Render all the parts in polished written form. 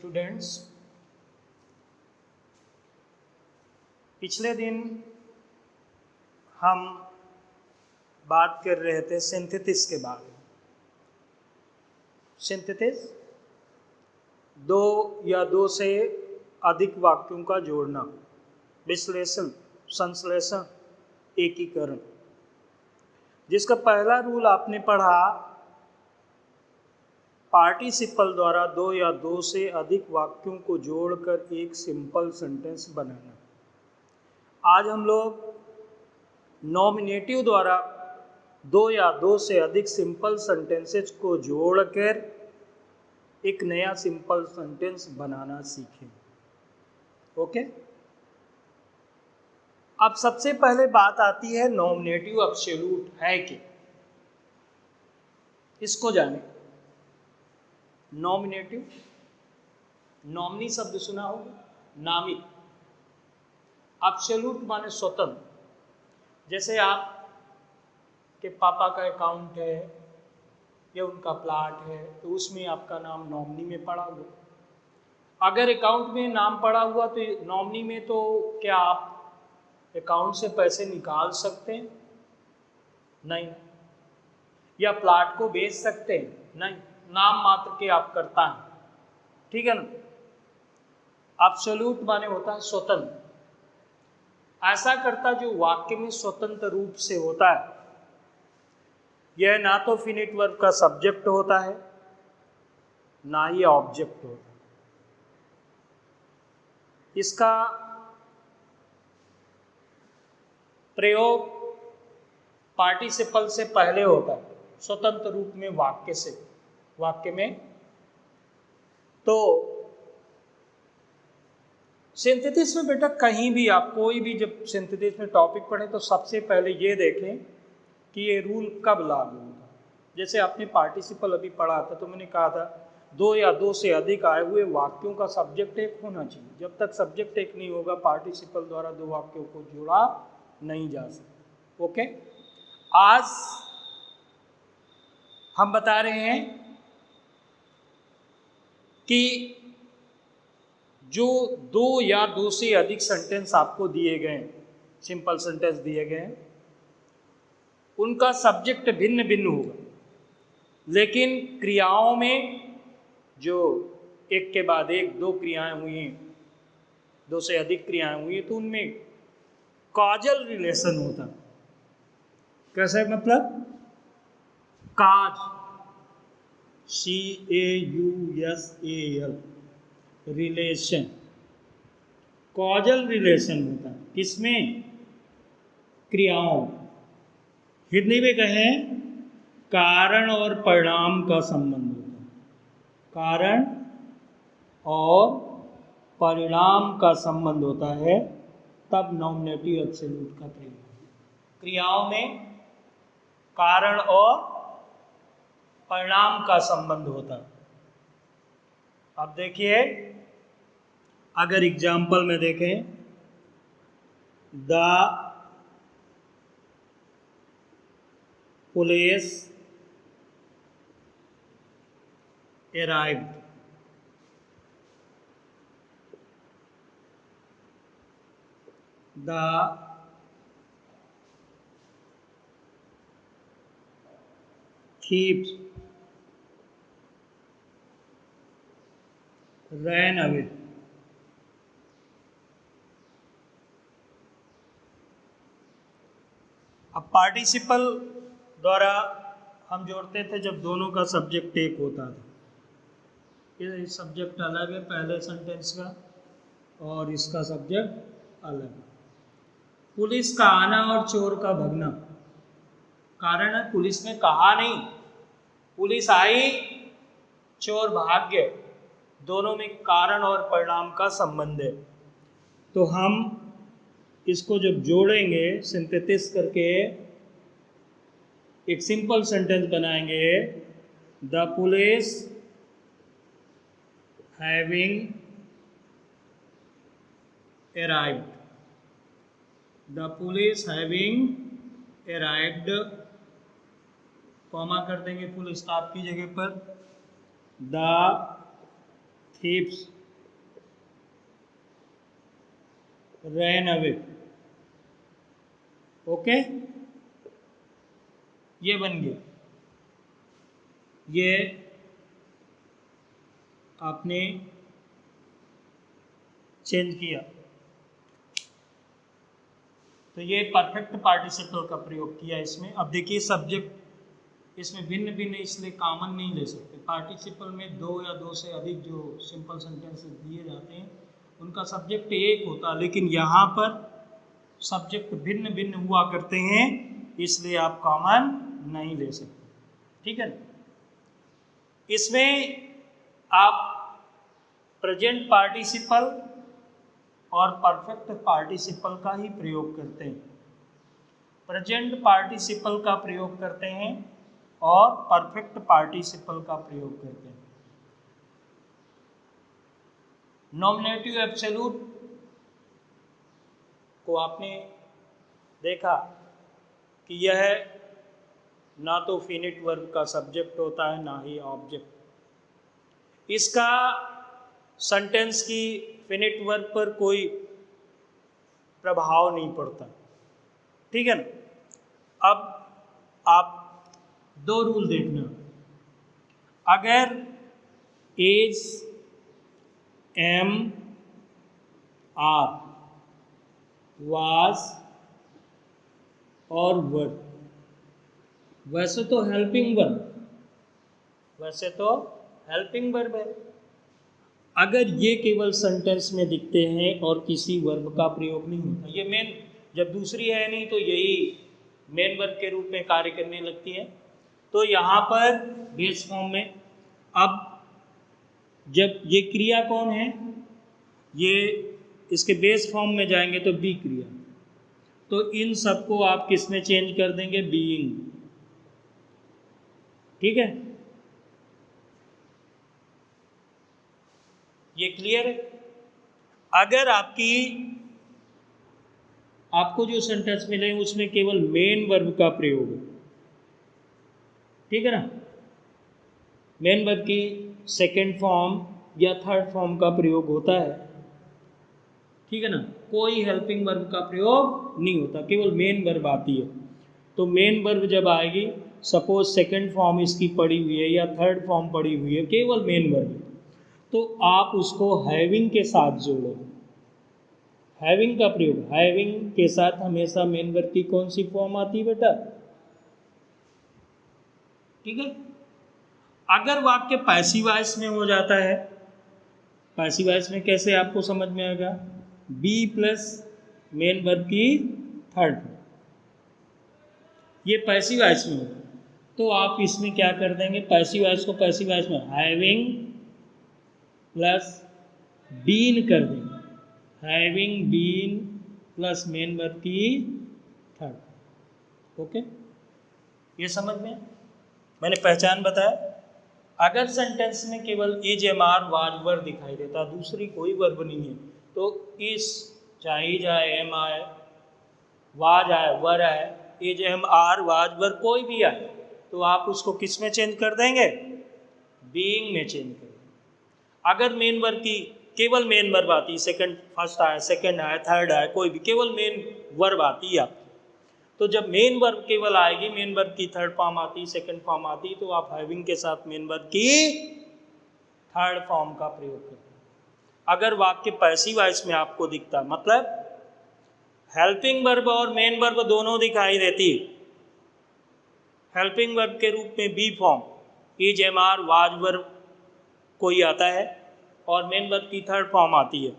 Students, पिछले दिन हम बात कर रहे थे सिंथेसिस के बारे में। सिंथेसिस दो या दो से अधिक वाक्यों का जोड़ना, विश्लेषण, संश्लेषण, एकीकरण। जिसका पहला रूल आपने पढ़ा, पार्टिसिपल द्वारा दो या दो से अधिक वाक्यों को जोड़कर एक सिंपल सेंटेंस बनाना। आज हम लोग नॉमिनेटिव द्वारा दो या दो से अधिक सिंपल सेंटेंसेस को जोड़कर एक नया सिंपल सेंटेंस बनाना सीखें। ओके, अब सबसे पहले बात आती है नॉमिनेटिव एब्सोल्यूट है कि, इसको जाने। नॉमिनेटिव, नॉमिनी शब्द सुना होगा, नामित। एब्सोल्यूट माने स्वतंत्र। जैसे आप के पापा का अकाउंट है या उनका प्लाट है, तो उसमें आपका नाम नॉमिनी में पड़ा हुआ। अगर अकाउंट में नाम पड़ा हुआ तो नॉमिनी में, तो क्या आप अकाउंट से पैसे निकाल सकते हैं? नहीं। या प्लाट को बेच सकते हैं? नहीं। नाम मात्र के आप करता है, ठीक है ना। एब्सोल्यूट माने होता है स्वतंत्र। ऐसा करता जो वाक्य में स्वतंत्र रूप से होता है। यह ना तो फिनिट वर्ब का सब्जेक्ट होता है, ना ही ऑब्जेक्ट होता है। इसका प्रयोग पार्टिसिपल से पहले होता है, स्वतंत्र रूप में वाक्य से, वाक्य में। तो सिंथेसिस में बेटा कहीं भी आप कोई भी जब सिंथेसिस में टॉपिक पढ़े तो सबसे पहले ये देखें कि ये रूल कब लागू होगा। जैसे आपने पार्टिसिपल अभी पढ़ा था, तो मैंने कहा था दो या दो से अधिक आए हुए वाक्यों का सब्जेक्ट एक होना चाहिए। जब तक सब्जेक्ट एक नहीं होगा, पार्टिसिपल द्वारा दो वाक्यों को जोड़ा नहीं जा सकता। ओके, आज हम बता रहे हैं कि जो दो या दो से अधिक सेंटेंस आपको दिए गए, सिंपल सेंटेंस दिए गए, उनका सब्जेक्ट भिन्न भिन्न होगा, लेकिन क्रियाओं में जो एक के बाद एक दो क्रियाएं हुई हैं, दो से अधिक क्रियाएं हुई हैं, तो उनमें कॉजल रिलेशन होता है। कैसे मतलब? काज, CAUSAL, रिलेशन, कॉजल रिलेशन होता है। किसमें? क्रियाओं। हिंदी में कहें कारण और परिणाम का संबंध होता है। कारण और परिणाम का संबंध होता है, तब नॉमिनेटिव एब्सोल्यूट का प्रयोग। क्रियाओं में कारण और परिणाम का संबंध होता है। अब देखिए, अगर एग्जाम्पल में देखें, the police arrived, the thieves ran away। अब पार्टिसिपल द्वारा हम जोड़ते थे जब दोनों का सब्जेक्ट एक होता था। ये सब्जेक्ट अलग है पहले सेंटेंस का, और इसका सब्जेक्ट अलग है। पुलिस का आना और चोर का भगना, कारण है पुलिस ने कहा नहीं, पुलिस आई, चोर भाग गए। दोनों में कारण और परिणाम का संबंध है। तो हम इसको जब जोड़ेंगे, सिंथेसिस करके एक सिंपल सेंटेंस बनाएंगे, the police having arrived, the police having arrived, comma कर देंगे फुल स्टॉप की जगह पर, the thieves ran away। Okay, ये बन गया। ये आपने चेंज किया, तो ये परफेक्ट पार्टिसिपल का प्रयोग किया इसमें। अब देखिए सब्जेक्ट इसमें भिन्न भिन्न, इसलिए कॉमन नहीं ले सकते। पार्टिसिपल में दो या दो से अधिक जो सिंपल सेंटेंसेस दिए जाते हैं उनका सब्जेक्ट एक होता, लेकिन यहाँ पर सब्जेक्ट भिन्न भिन्न हुआ करते हैं, इसलिए आप कॉमन नहीं ले सकते। ठीक है, इसमें आप प्रेजेंट पार्टिसिपल और परफेक्ट पार्टिसिपल का ही प्रयोग करते हैं। प्रेजेंट पार्टिसिपल का प्रयोग करते हैं और परफेक्ट पार्टिसिपल का प्रयोग करते हैं। नॉमिनेटिव एब्सोल्यूट को आपने देखा कि यह ना तो फिनिट वर्ब का सब्जेक्ट होता है ना ही ऑब्जेक्ट। इसका सेंटेंस की फिनिट वर्ब पर कोई प्रभाव नहीं पड़ता। ठीक है ना। अब आप दो रूल देखना, अगर एज एम आर वाज और वर्ब, वैसे तो हेल्पिंग वर्ब है। अगर ये केवल सेंटेंस में दिखते हैं और किसी वर्ब का प्रयोग नहीं होता, ये मेन, जब दूसरी है नहीं तो यही मेन वर्ब के रूप में कार्य करने लगती है। तो यहाँ पर बेस फॉर्म में, अब जब ये क्रिया कौन है, ये इसके बेस फॉर्म में जाएंगे तो बी क्रिया, तो इन सबको आप किस में चेंज कर देंगे, बीइंग। ठीक है, ये क्लियर है। अगर आपको जो सेंटेंस मिले उसमें केवल मेन वर्ब का प्रयोग है, ठीक है ना, मेन वर्ब की सेकंड फॉर्म या थर्ड फॉर्म का प्रयोग होता है, ठीक है ना, कोई हेल्पिंग वर्ब का प्रयोग नहीं होता, केवल मेन वर्ब आती है। तो मेन वर्ब जब आएगी, सपोज सेकंड फॉर्म इसकी पड़ी हुई है या थर्ड फॉर्म पड़ी हुई है, केवल मेन वर्ब, तो आप उसको हैविंग के साथ जोड़ोगे। हैविंग का प्रयोग, हैविंग के साथ हमेशा मेन वर्ब की कौन सी फॉर्म आती है बेटा, ठीक है। अगर वाक्य पैसिव वॉइस में हो जाता है, पैसिव वॉइस में कैसे आपको समझ में आएगा, बी प्लस मेन वर्ब की थर्ड, ये पैसिव वॉइस में होगा, तो आप इसमें क्या कर देंगे, पैसिव वॉइस को पैसिव वॉइस में हैविंग प्लस बीन कर देंगे, having been plus main verb की थर्ड। ओके, ये समझ में, मैंने पहचान बताया। अगर सेंटेंस में केवल is am are was were दिखाई देता, दूसरी कोई वर्ब नहीं है, तो इस चाहे जाए एम आए, वाज आए, वर आए, is am are was were कोई भी आए, तो आप उसको किस में चेंज कर देंगे, बीइंग में चेंज कर देंगे। अगर मेन वर्ब की केवल मेन वर्ब आती, सेकंड फर्स्ट आया, सेकंड आया, थर्ड आया, कोई भी केवल मेन वर्ब आती है आपकी, तो जब मेन वर्ब केवल आएगी, मेन वर्ब की थर्ड फॉर्म आती, सेकंड फॉर्म आती, तो आप हैविंग के साथ मेन वर्ब की थर्ड फॉर्म का प्रयोग करते हैं। अगर वाक्य पैसिव वॉइस में आपको दिखता, मतलब हेल्पिंग वर्ब और मेन वर्ब दोनों दिखाई देती, हेल्पिंग वर्ब के रूप में B form is am are was verb कोई आता है और मेन वर्ब की थर्ड फॉर्म आती है,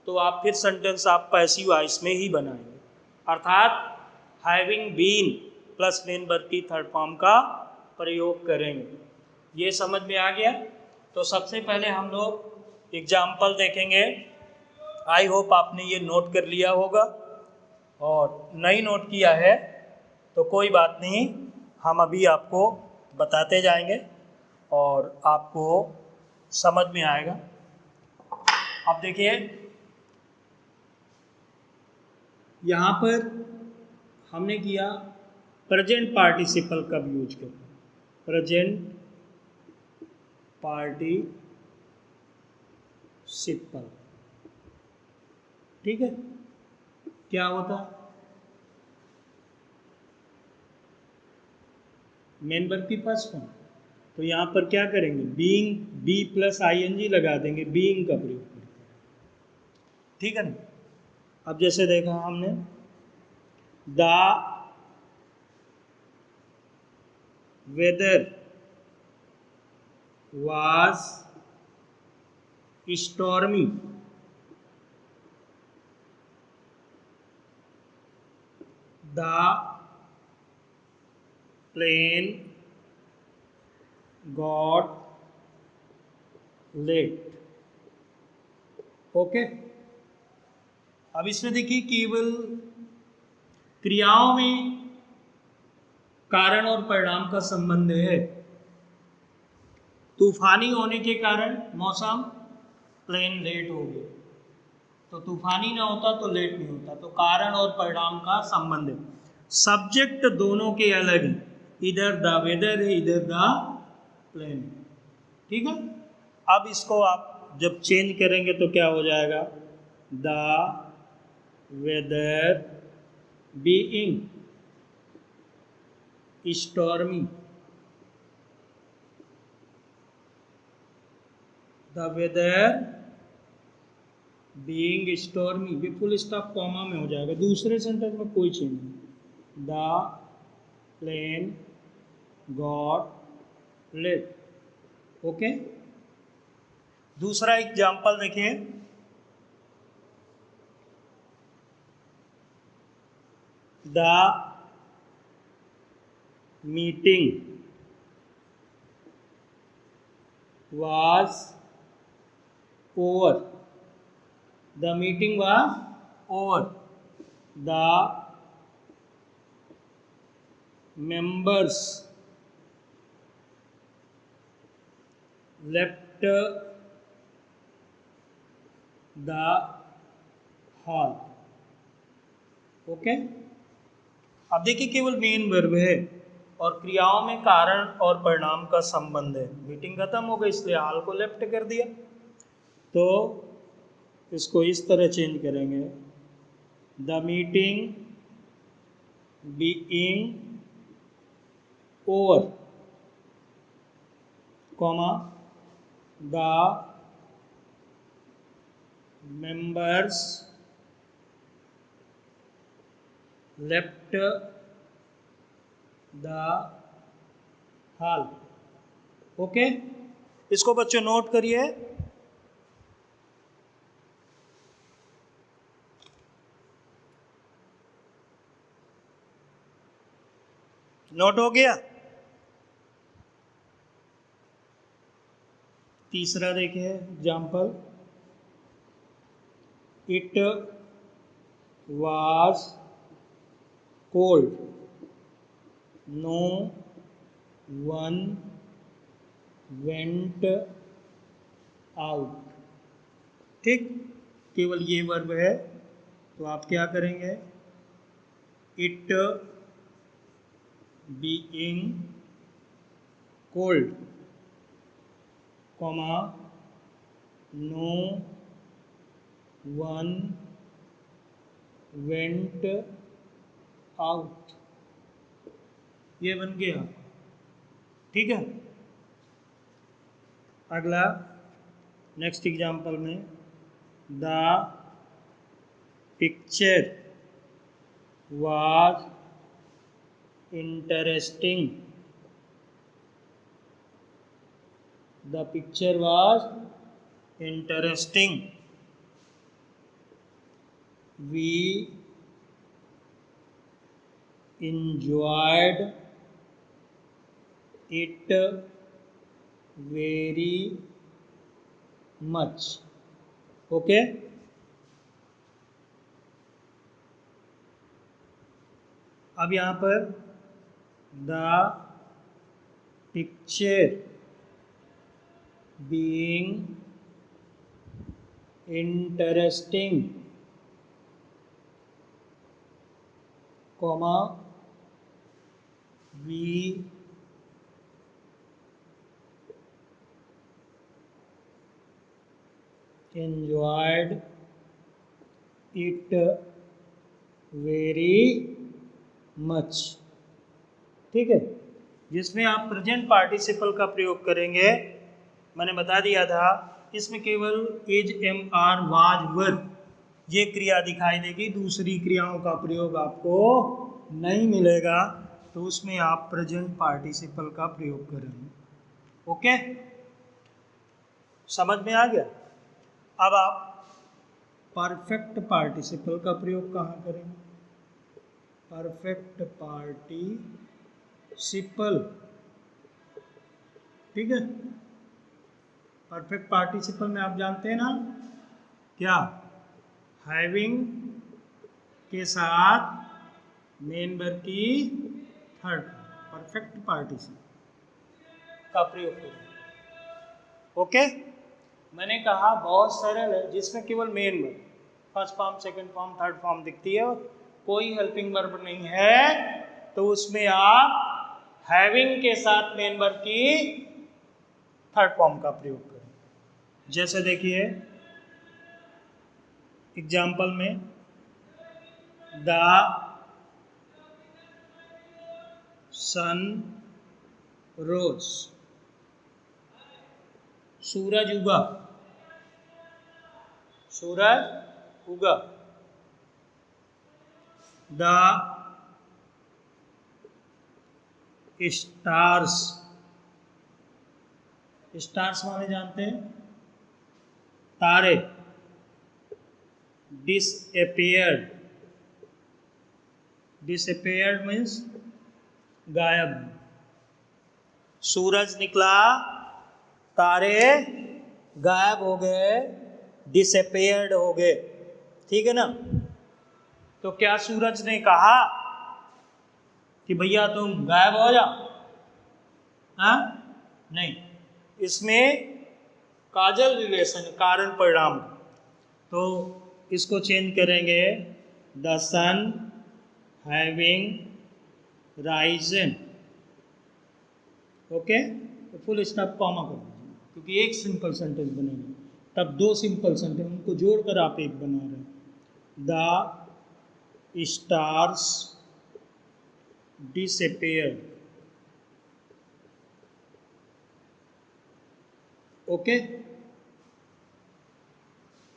तो आप फिर सेंटेंस आप पैसिव वॉइस में ही बनाएंगे, अर्थात having been plus main verb की थर्ड फॉर्म का प्रयोग करेंगे। ये समझ में आ गया। तो सबसे पहले हम लोग एग्जाम्पल देखेंगे। आई होप आपने ये नोट कर लिया होगा, और नहीं नोट किया है तो कोई बात नहीं, हम अभी आपको बताते जाएंगे और आपको समझ में आएगा। अब देखिए यहाँ पर हमने किया प्रेजेंट पार्टिसिपल कब यूज करते हैं, प्रेजेंट पार्टिसिपल सिंपल। ठीक है, क्या होता है मेन वर्ब की फर्स्ट फॉर्म, तो यहाँ पर क्या करेंगे, बीइंग, बी प्लस आईएनजी लगा देंगे, बीइंग का प्रयोग करते हैं। ठीक है ना। अब जैसे देखा हमने, the weather was stormy, the plane got late. Okay, अब इसमें देखिए केवल क्रियाओं में कारण और परिणाम का संबंध है। तूफानी होने के कारण मौसम, प्लेन लेट हो गया, तो तूफानी ना होता तो लेट नहीं होता, तो कारण और परिणाम का संबंध है। सब्जेक्ट दोनों के अलग हैं, इधर द वेदर है, इधर द प्लेन। ठीक है, अब इसको आप जब चेंज करेंगे तो क्या हो जाएगा, the weather being stormy, the weather being stormy, ये फुल स्टॉप कॉमा में हो जाएगा, दूसरे सेंटेंस में कोई चेंज नहीं। The plane got late. Okay, दूसरा एग्जाम्पल देखिए, the meeting was over, the meeting was over, the members left the hall। Okay, अब देखिए केवल मेन वर्ब है और क्रियाओं में कारण और परिणाम का संबंध है। मीटिंग खत्म हो गई इसलिए हाल को लेफ्ट कर दिया, तो इसको इस तरह चेंज करेंगे, the meeting being over, comma, the members left the hall. Okay, इसको बच्चों नोट करिए। नोट हो गया। तीसरा देखिए example, it was cold, no one went out. ठीक, केवल ये वर्ब है, तो आप क्या करेंगे, it being cold, comma, no one went out, ये बन गया। ठीक है, अगला नेक्स्ट एग्जाम्पल में, the picture was interesting, the picture was interesting, we enjoyed it very much। Okay, अब यहाँ पर the picture being interesting, comma, we enjoyed it very much। ठीक है, जिसमें आप प्रेजेंट पार्टिसिपल का प्रयोग करेंगे, मैंने बता दिया था इसमें केवल इज, एम, आर, वाज, वर ये क्रिया दिखाई देगी, दूसरी क्रियाओं का प्रयोग आपको नहीं मिलेगा, तो उसमें आप प्रेजेंट पार्टिसिपल का प्रयोग करेंगे। ओके, समझ में आ गया। अब आप परफेक्ट पार्टिसिपल का प्रयोग कहाँ करेंगे? परफेक्ट पार्टिसिपल, ठीक है। परफेक्ट पार्टिसिपल में आप जानते हैं ना क्या, हैविंग के साथ मेन वर्ब की थर्ड, परफेक्ट पार्टिसिपल का प्रयोग करें। ओके, मैंने कहा बहुत सरल है, जिसमें केवल main verb, first form, second form, third form दिखती है, कोई हेल्पिंग वर्ब नहीं है, तो उसमें आप हैविंग के साथ मेन वर्ब की थर्ड फॉर्म का प्रयोग करें। जैसे देखिए एग्जाम्पल में, द सन रोज, सूरज उगा, सूरज उगा। द स्टार्स, स्टार्स माने जानते हैं तारे, डिसअपियर्ड, डिसअपियर्ड मीन्स गायब। सूरज निकला, तारे गायब हो गए, डिसअपियर्ड हो गए, ठीक है ना। तो क्या सूरज ने कहा कि भैया तुम गायब हो जाओ? हाँ, नहीं, इसमें काजल रिलेशन, कारण परिणाम, तो इसको चेंज करेंगे, the sun having risen. Okay, तो फुल स्टॉप कॉमा कर दीजिए, क्योंकि एक सिंपल सेंटेंस बनेगा, तब दो सिंपल सेंटेंस, उनको जोड़कर आप एक बना रहे हैं। The stars disappeared. ओके,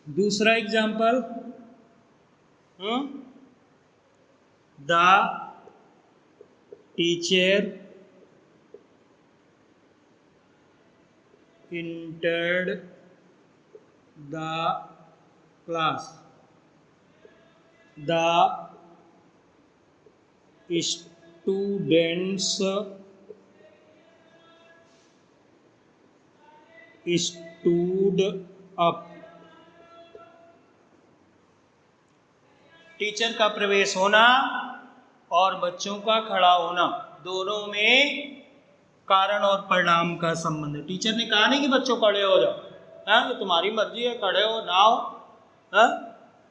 दूसरा example, the teacher entered the class, the students stood up। Teacher का प्रवेश होना और बच्चों का खड़ा होना, दोनों में कारण और परिणाम का संबंध है। टीचर ने कहा नहीं कि बच्चों खड़े हो जाओ, हाँ, ये तुम्हारी मर्जी है, खड़े हो ना हो, हाँ,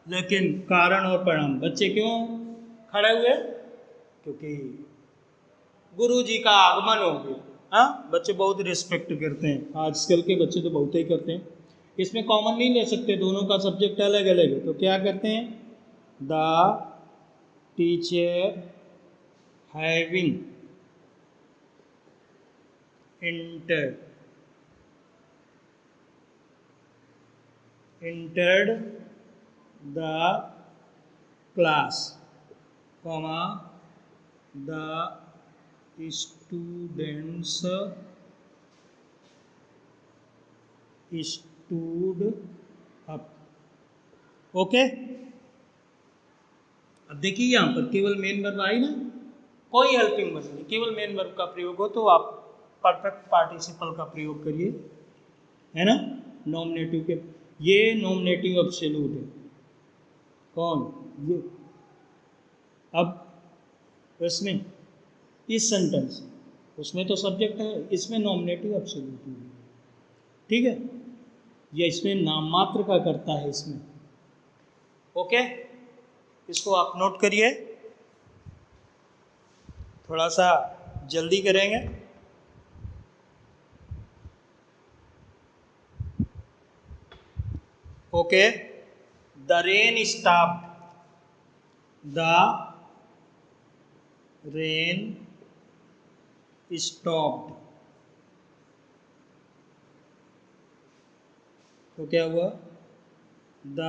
लेकिन कारण और परिणाम, बच्चे क्यों खड़े हुए? क्योंकि गुरु जी का आगमन हो गया। हाँ, बच्चे बहुत रिस्पेक्ट करते हैं, आजकल के बच्चे तो बहुत ही करते हैं। इसमें कॉमन नहीं ले सकते, दोनों का सब्जेक्ट अलग अलग है, तो क्या करते हैं, the teacher having entered the class, comma, the students stood up। Okay, अब देखिए यहाँ पर केवल मेन वर्ब आई ना, कोई हेल्पिंग वर्ब नहीं, केवल मेन वर्ब का प्रयोग हो तो आप परफेक्ट पार्टिसिपल का प्रयोग करिए, है ना। नॉमिनेटिव के, ये नॉमिनेटिव एब्सोल्यूट है, कौन ये, अब इसमें इस सेंटेंस, उसमें तो सब्जेक्ट है, इसमें नॉमिनेटिव एब्सोल्यूट है, ठीक है, ये इसमें नाम मात्र का करता है इसमें। ओके, इसको आप नोट करिए, थोड़ा सा जल्दी करेंगे। Okay, the rain stopped, the rain stopped, तो क्या हुआ, the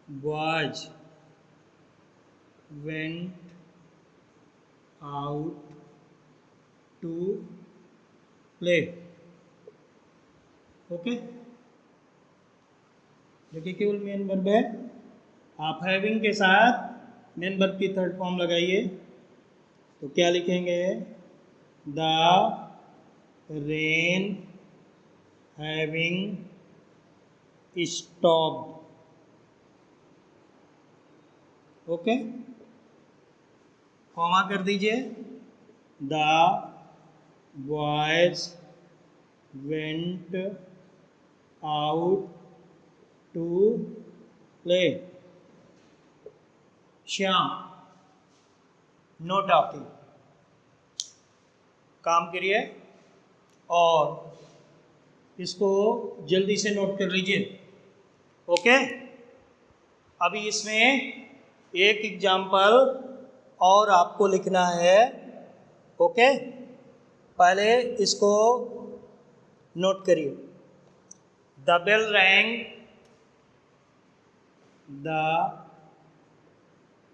boys went out to play. Okay, देखिए केवल मेन वर्ब है, आप हैविंग के साथ मेन वर्ब की थर्ड फॉर्म लगाइए, तो क्या लिखेंगे, the rain having stopped. Okay, comma कर दीजिए, the boys went out to play. Shyam, no talking, काम करिए और इसको जल्दी से नोट कर लीजिए। ओके, अभी इसमें एक एग्जाम्पल और आपको लिखना है। ओके, पहले इसको नोट करिए, the bell rang, the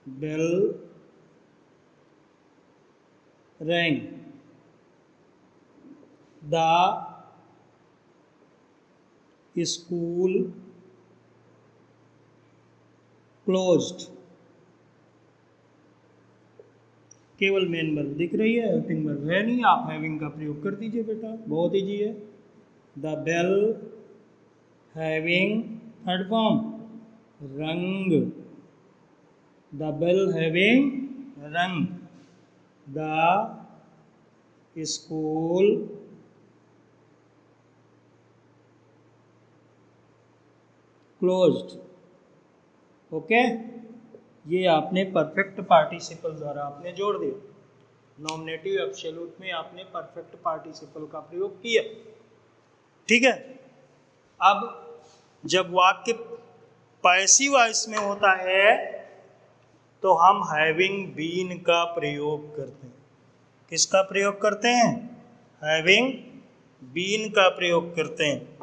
bell rang, the school closed. केवल मेन वर्ब दिख रही है, हेल्पिंग वर्ब है नहीं, आप हैविंग का प्रयोग कर दीजिए बेटा, बहुत ईजी है। The bell having, third form, rung, the bell having rung, the school closed. Okay, ये आपने परफेक्ट पार्टिसिपल द्वारा आपने जोड़ दिया, नॉमिनेटिव एब्सोल्यूट में आपने परफेक्ट पार्टिसिपल का प्रयोग किया। ठीक है, अब जब वाक्य पैसिव वॉइस में होता है तो हम हैविंग बीन का प्रयोग करते हैं। किसका प्रयोग करते हैं, हैविंग बीन का प्रयोग करते हैं।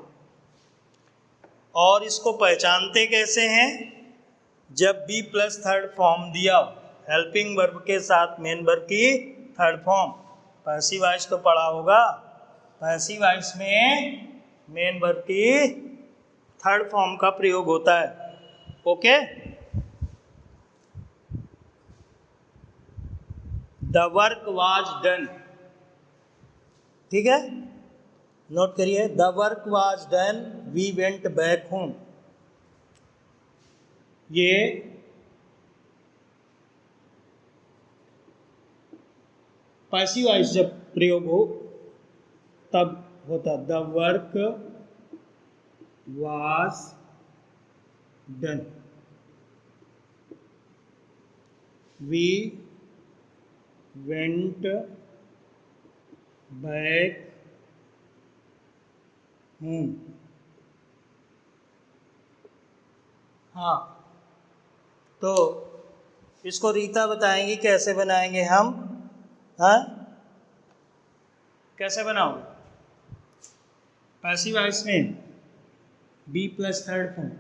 और इसको पहचानते कैसे हैं, जब बी प्लस थर्ड फॉर्म दिया, हेल्पिंग वर्ब के साथ मेन वर्ब की थर्ड फॉर्म। पैसिव वॉइस तो पढ़ा होगा, पैसिव वॉइस में मेन वर्ब की थर्ड फॉर्म का प्रयोग होता है। Okay, the work was done. ठीक है, नोट करिए, the work was done, we went back home. ये पैसिव वॉइस जब प्रयोग हो तब होता, the work was done, we went back home. हाँ, तो इसको रीता बताएंगी कैसे बनाएंगे हम। हाँ, कैसे बनाओगे, पैसिव वॉइस में बी प्लस थर्ड फॉर्म।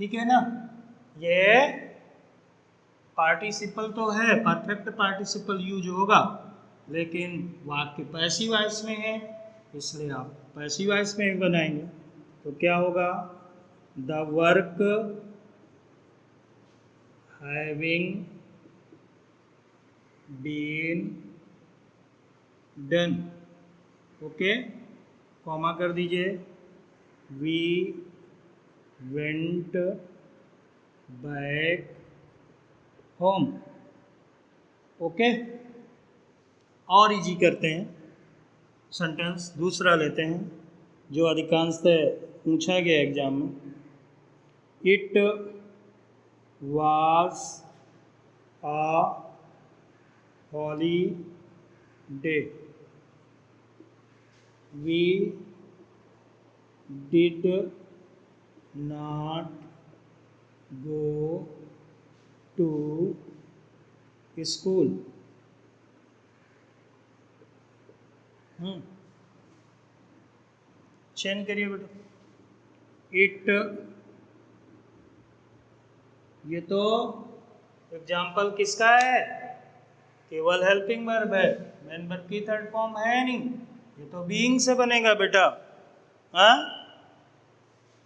ठीक है ना, ये पार्टिसिपल तो है, परफेक्ट पार्टिसिपल यूज होगा, लेकिन वाक्य पैसिव वॉइस में है, इसलिए आप पैसिव वॉइस में भी बनाएंगे। तो क्या होगा, the work having been done. Okay, comma कर दीजिए, we went back home. Okay, और इजी करते हैं, सेंटेंस दूसरा लेते हैं जो अधिकांशतः पूछा गया एग्जाम में। It was a holiday, we did not go to school. Change करिए बेटा. इट, ये तो एग्जाम्पल किसका है? केवल हेल्पिंग वर्ब है, मेन वर्ब की थर्ड फॉर्म है नहीं. ये तो बीइंग से बनेगा बेटा. हाँ,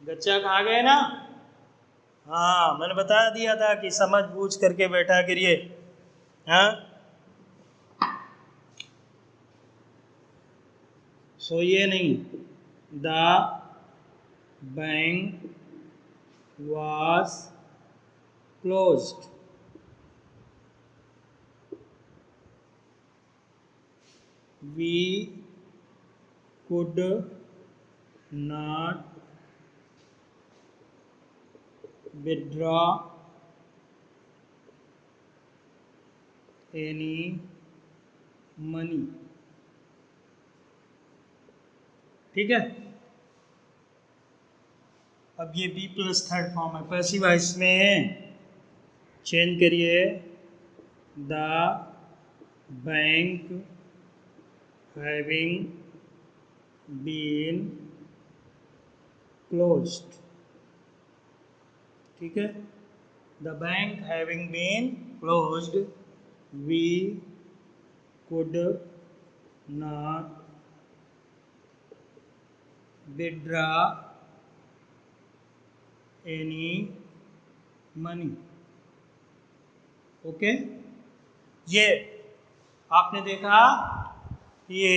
गच्चा खा गए ना. हाँ, मैंने बता दिया था कि समझ बूझ करके बैठा करिए. हाँ, सोइए नहीं. The bank was closed. We could not withdraw any money. ठीक है. अब ये बी प्लस थर्ड फॉर्म है, पैसिव वॉइस में चेंज करिए. The bank having been closed. ठीक है. The bank having been closed, we could not withdraw any money. Okay. ये आपने देखा, ये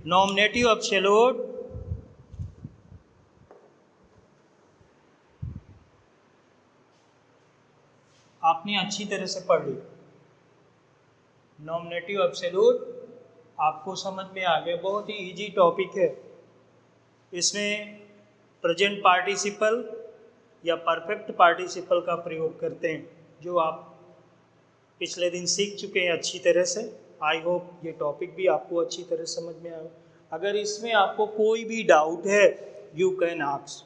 नॉमिनेटिव एब्सोल्यूट आपने अच्छी तरह से पढ़ ली. नॉमिनेटिव एब्सोल्यूट आपको समझ में आ गया. बहुत ही इजी टॉपिक है. इसमें प्रेजेंट पार्टिसिपल या परफेक्ट पार्टिसिपल का प्रयोग करते हैं, जो आप पिछले दिन सीख चुके हैं अच्छी तरह से. आई होप ये टॉपिक भी आपको अच्छी तरह समझ में आए. अगर इसमें आपको कोई भी डाउट है, you can ask.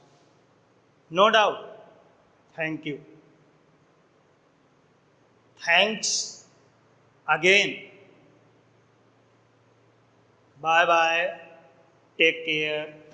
No doubt. Thank you. Thanks again. Bye bye. Take care.